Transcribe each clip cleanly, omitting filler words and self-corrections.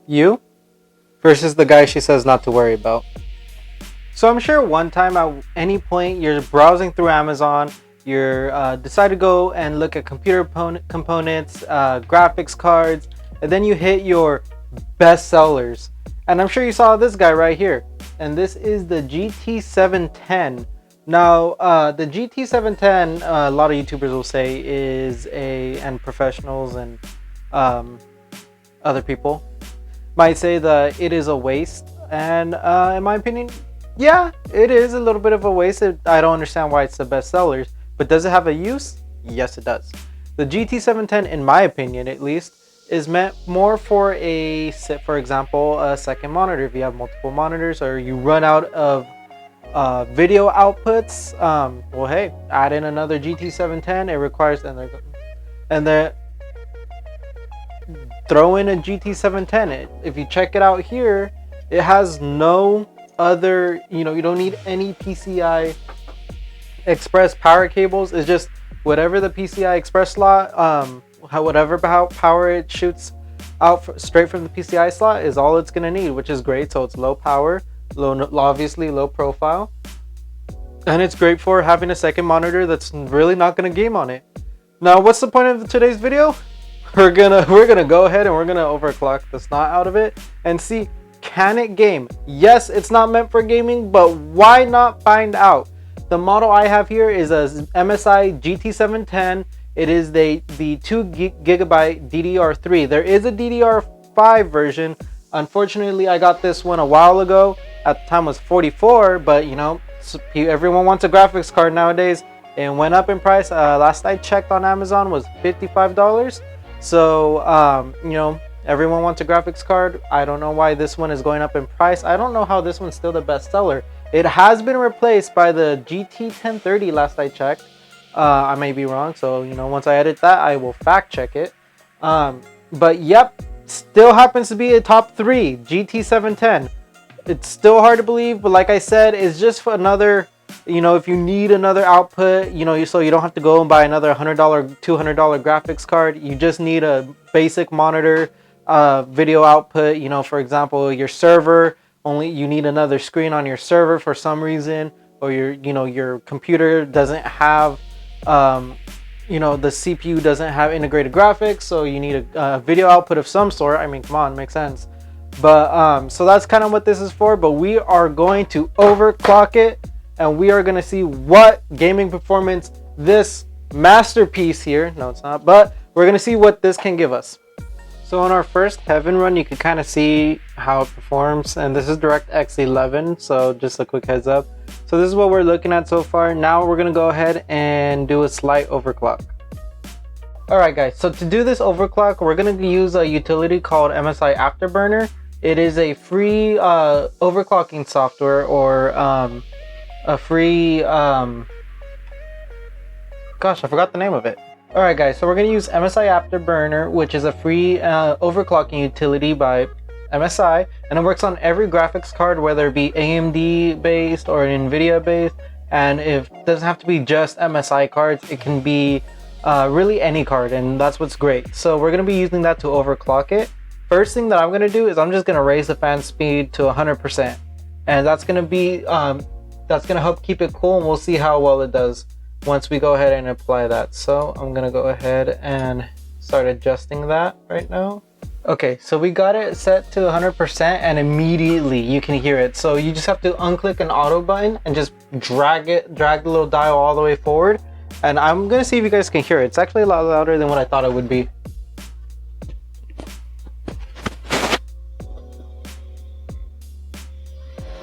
You versus the guy she says not to worry about. So I'm sure one time at any point you're browsing through Amazon, you're decide to go and look at computer components, graphics cards, and then you hit your best sellers. And I'm sure you saw this guy right here. And this is the GT710. Now, the GT710, a lot of YouTubers will say and professionals and other people might say that it is a waste. And in my opinion, yeah, it is a little bit of a waste. I don't understand why it's the best sellers. But does it have a use? Yes, it does. The GT710, in my opinion at least, is meant more for for example, a second monitor. If you have multiple monitors or you run out of video outputs, well, hey, add in another GT710. It requires, and then throw in a GT710. If you check it out here, it has no other, you don't need any PCI Express power cables. It's just whatever the PCI Express slot, whatever power it shoots out straight from the PCI slot is all it's gonna need, which is great. So it's low power, obviously low profile, and it's great for having a second monitor that's really not gonna game on it. Now, what's the point of today's video? We're gonna go ahead and we're gonna overclock the snot out of it and see, can it game? Yes, it's not meant for gaming, but why not find out? The model I have here is a MSI GT710. It is the 2 gigabyte DDR3. There is a DDR5 version. Unfortunately, I got this one a while ago. At the time it was 44, but everyone wants a graphics card nowadays. It went up in price. Last I checked on Amazon was $55. So, everyone wants a graphics card. I don't know why this one is going up in price. I don't know how this one's still the best seller. It has been replaced by the GT1030 last I checked. I may be wrong, so once I edit that, I will fact check it. But yep, still happens to be a top 3 GT710. It's still hard to believe, but like I said, it's just for another, if you need another output, so you don't have to go and buy another $100, $200 graphics card. You just need a basic monitor, video output. For example, your server. You need another screen on your server for some reason, or your computer doesn't have, the CPU doesn't have integrated graphics, so you need a video output of some sort. I mean, come on, makes sense. But so that's kind of what this is for. But we are going to overclock it, and we are going to see what gaming performance this masterpiece here. No, it's not. But we're going to see what this can give us. So on our first Heaven run, you can kind of see how it performs, and this is DirectX 11, so just a quick heads up. So this is what we're looking at so far. Now we're gonna go ahead and do a slight overclock. Alright guys, so to do this overclock, we're gonna use a utility called MSI Afterburner. It is a free overclocking software, or a free, gosh, I forgot the name of it. Alright guys, so we're going to use MSI Afterburner, which is a free overclocking utility by MSI, and it works on every graphics card, whether it be AMD based or NVIDIA based. And it doesn't have to be just MSI cards, it can be really any card, and that's what's great. So we're going to be using that to overclock it. First thing that I'm going to do is I'm just going to raise the fan speed to 100%, and that's going to be that's going to help keep it cool, and we'll see how well it does once we go ahead and apply that. So I'm gonna go ahead and start adjusting that right now. Okay, so we got it set to 100%, and immediately you can hear it. So you just have to unclick an auto button and just drag the little dial all the way forward. And I'm gonna see if you guys can hear it. It's actually a lot louder than what I thought it would be.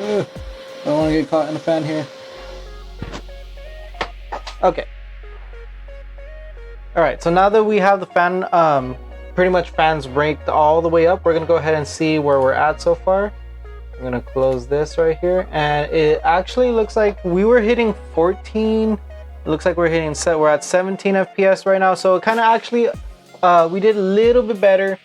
I don't want to get caught in a fan here. Okay. Alright, so now that we have the fan, pretty much fans ranked all the way up, we're going to go ahead and see where we're at so far. I'm going to close this right here, and it actually looks like we were hitting 14. It looks like we're at 17 FPS right now, so it kind of actually, we did a little bit better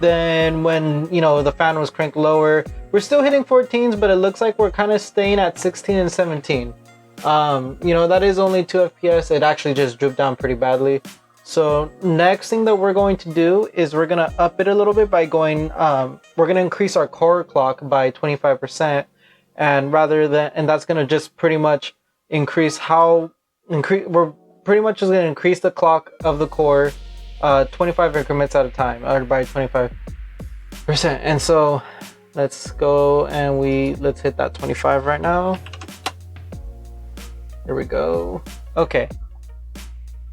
than when, the fan was cranked lower. We're still hitting 14s, but it looks like we're kind of staying at 16 and 17. That is only 2 FPS. It actually just drooped down pretty badly. So next thing that we're going to do is we're gonna up it a little bit by going, we're gonna increase our core clock by 25%, and that's gonna just pretty much we're pretty much just gonna increase the clock of the core 25 increments at a time, or by 25%. And so let's go and let's hit that 25 right now. Here we go. Okay.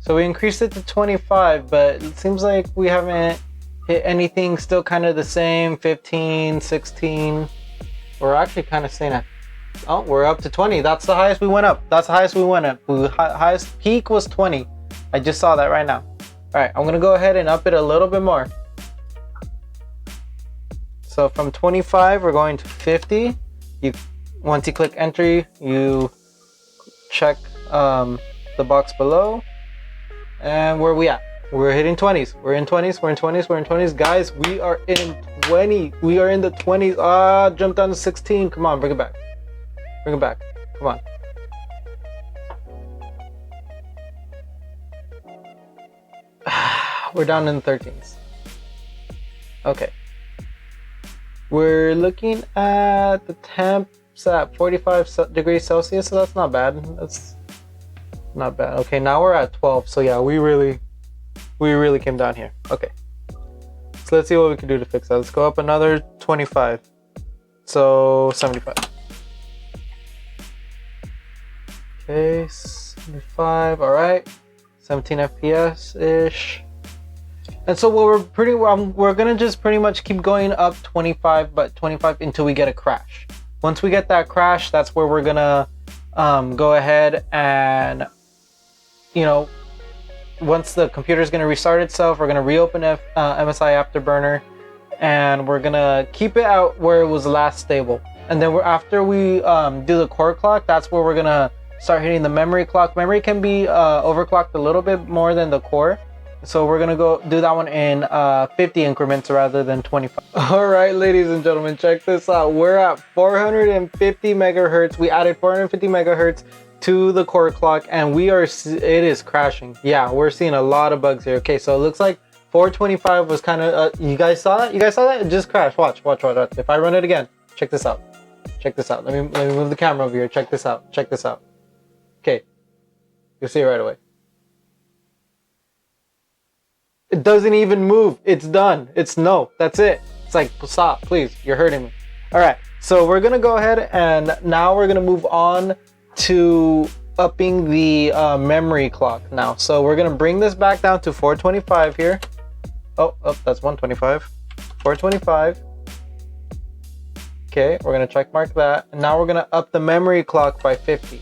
So we increased it to 25, but it seems like we haven't hit anything. Still kind of the same, 15, 16. We're actually kind of staying at, oh, we're up to 20. That's the highest we went up. That's the highest we went up. Highest peak was 20. I just saw that right now. All right, I'm gonna go ahead and up it a little bit more. So from 25, we're going to 50. Once you click enter, you check the box below. And where are we at? We're hitting 20s. We're in 20s. We're in 20s. We're in 20s. Guys, we are in 20. We are in the 20s. Ah, jump down to 16. Come on, bring it back. Bring it back. Come on. We're down in the 13s. Okay. We're looking at the temps at 45 degrees Celsius, so that's not bad. That's not bad. Okay, now we're at 12. So yeah, we really came down here. Okay. So let's see what we can do to fix that. Let's go up another 25. So 75. Okay, 75. All right. 17 FPS ish. And so what we're gonna just pretty much keep going up 25, but 25 until we get a crash. Once we get that crash, that's where we're gonna go ahead and, you know, once the computer is going to restart itself, we're going to reopen MSI Afterburner, and we're going to keep it out where it was last stable. And then after we do the core clock, that's where we're going to start hitting the memory clock. Memory can be overclocked a little bit more than the core. So we're going to go do that one in 50 increments rather than 25. All right, ladies and gentlemen, check this out. We're at 450 megahertz. We added 450 megahertz to the core clock, and it is crashing. Yeah, we're seeing a lot of bugs here. Okay, so it looks like 425 was kind of you guys saw that? You guys saw that? It just crashed. Watch. If I run it again, check this out. Check this out. Let me move the camera over here. Check this out. Check this out. Okay, you'll see it right away. It doesn't even move. It's done. That's it. It's like, stop, please. You're hurting me. All right, so we're gonna go ahead and now we're gonna move on to upping the memory clock now. So we're gonna bring this back down to 425 here. Oh, that's 125. 425. Okay, we're gonna check mark that. And now we're gonna up the memory clock by 50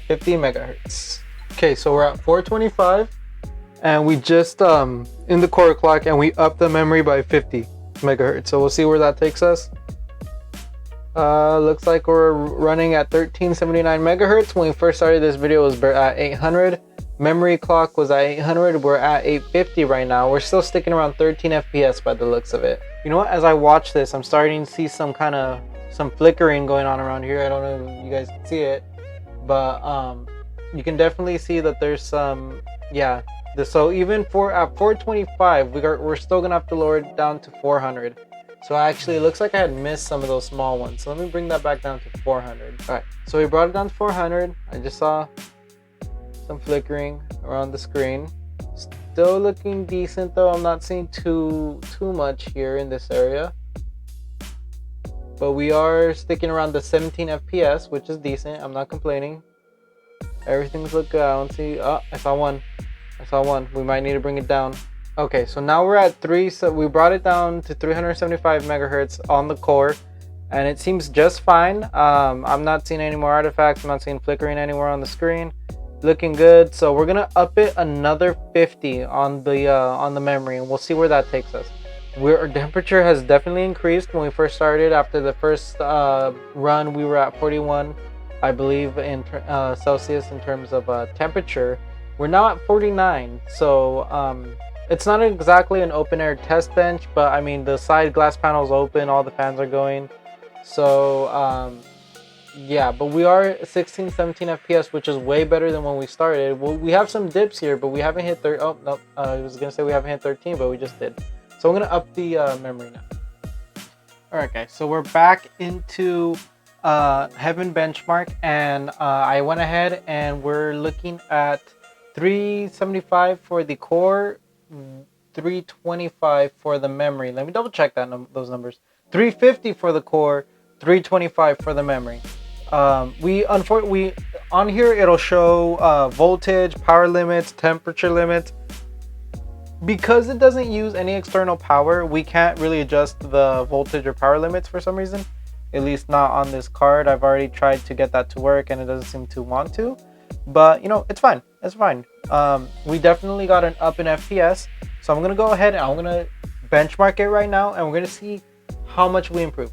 megahertz. Okay, so we're at 425, and we just in the core clock, and we up the memory by 50 megahertz. So we'll see where that takes us. Looks like we're running at 1379 megahertz. When we first started this video, it was at 800. Memory clock was at 800. We're at 850 right now. We're still sticking around 13 FPS by the looks of it. You know what? As I watch this, I'm starting to see some flickering going on around here. I don't know if you guys can see it, but you can definitely see that there's some, yeah. So even at 425, we're still gonna have to lower it down to 400. So actually, it looks like I had missed some of those small ones. So let me bring that back down to 400. All right, so we brought it down to 400. I just saw some flickering around the screen. Still looking decent though. I'm not seeing too much here in this area. But we are sticking around the 17 FPS, which is decent. I'm not complaining. Everything's looking good. I don't see, oh, I saw one. We might need to bring it down. Okay, so now we're at 3, so we brought it down to 375 megahertz on the core, and it seems just fine. I'm not seeing any more artifacts. I'm not seeing flickering anywhere on the screen. Looking good. So we're gonna up it another 50 on the memory, and we'll see where that takes us. Our temperature has definitely increased. When we first started, after the first run, we were at 41, I believe, in Celsius in terms of temperature. We're now at 49, so it's not exactly an open air test bench, but I mean the side glass panel's open, all the fans are going. So Yeah, but we are 16, 17 FPS, which is way better than when we started. Well, we have some dips here, but we haven't hit 30. Oh, no, I was going to say we haven't hit 13, but we just did. So I'm going to up the memory now. All right, guys, so we're back into Heaven Benchmark, and I went ahead and we're looking at 375 for the core, 325 for the memory. Let me double check those numbers. 350 for the core, 325 for the memory. We on here it'll show voltage, power limits, temperature limits. Because it doesn't use any external power, we can't really adjust the voltage or power limits for some reason. At least not on this card. I've already tried to get that to work and it doesn't seem to want to. But you know, it's fine. It's fine. We definitely got an up in FPS. So I'm gonna go ahead and I'm gonna benchmark it right now, and we're gonna see how much we improve.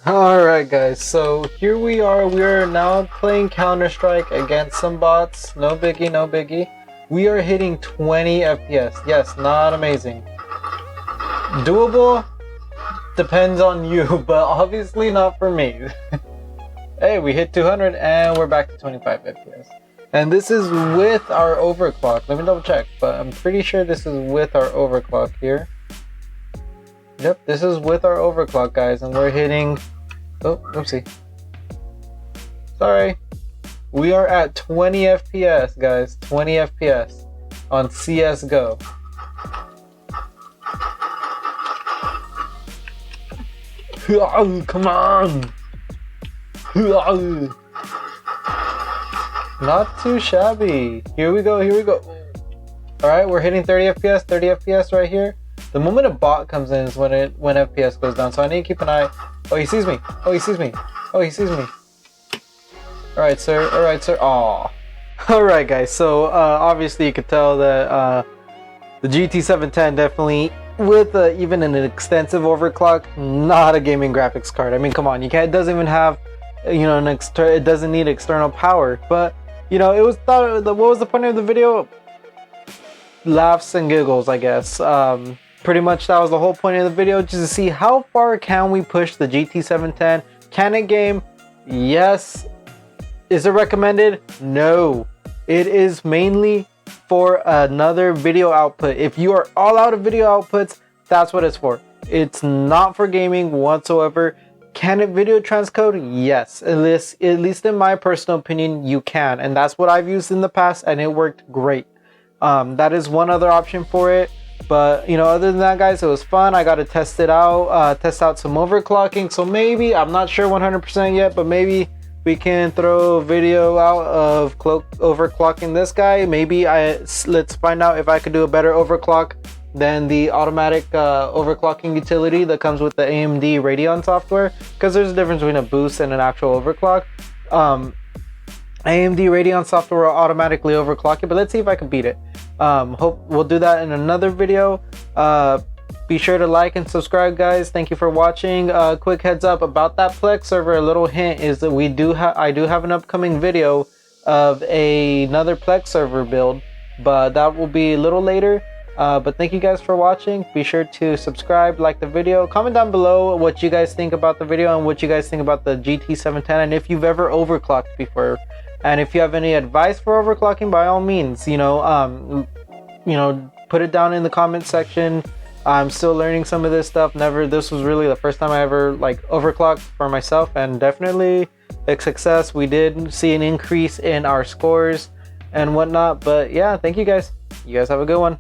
Alright guys, so here we are now playing Counter-Strike against some bots. No biggie, no biggie. We are hitting 20 FPS. Yes, not amazing. Doable? Depends on you, but obviously not for me. Hey, we hit 200 and we're back to 25 FPS. And this is with our overclock. Let me double check, but I'm pretty sure this is with our overclock here. Yep, this is with our overclock, guys, and we're hitting... Oh, oopsie. Sorry. We are at 20 FPS, guys. 20 FPS on CSGO. Come on! Not too shabby. Here we go, here we go. Alright, we're hitting 30 FPS right here. The moment a bot comes in is when FPS goes down, so I need to keep an eye. Oh, he sees me. Oh, he sees me. Oh, he sees me. Alright, sir. Alright, sir. Aw. Alright, guys. So, obviously you could tell that the GT710 definitely, with even an extensive overclock, not a gaming graphics card. I mean, come on. It doesn't even have, you know, it doesn't need external power. But, you know, what was the point of the video? Laughs and giggles, I guess. Pretty much that was the whole point of the video, just to see how far can we push the GT710. Can it game? Yes. Is it recommended? No. It is mainly for another video output. If you are all out of video outputs, that's what it's for. It's not for gaming whatsoever. Can it video transcode? Yes. At least in my personal opinion, you can. And that's what I've used in the past, and it worked great. That is one other option for it. But, you know, other than that, guys, it was fun. I got to test it out, test out some overclocking. So maybe, I'm not sure 100% yet, but maybe we can throw a video out of overclocking this guy. Maybe let's find out if I could do a better overclock than the automatic overclocking utility that comes with the AMD Radeon software. Because there's a difference between a boost and an actual overclock. AMD Radeon software will automatically overclock it, but let's see if I can beat it. Hope we'll do that in another video. Be sure to like and subscribe, guys. Thank you for watching. Quick heads up about that Plex server. A little hint is that I do have an upcoming video of another Plex server build, but that will be a little later. But thank you guys for watching. Be sure to subscribe, like the video, comment down below what you guys think about the video and what you guys think about the GT710, and if you've ever overclocked before. And if you have any advice for overclocking, by all means, put it down in the comment section. I'm still learning some of this stuff. This was really the first time I ever overclocked for myself, and definitely a success. We did see an increase in our scores and whatnot. But yeah, thank you guys. You guys have a good one.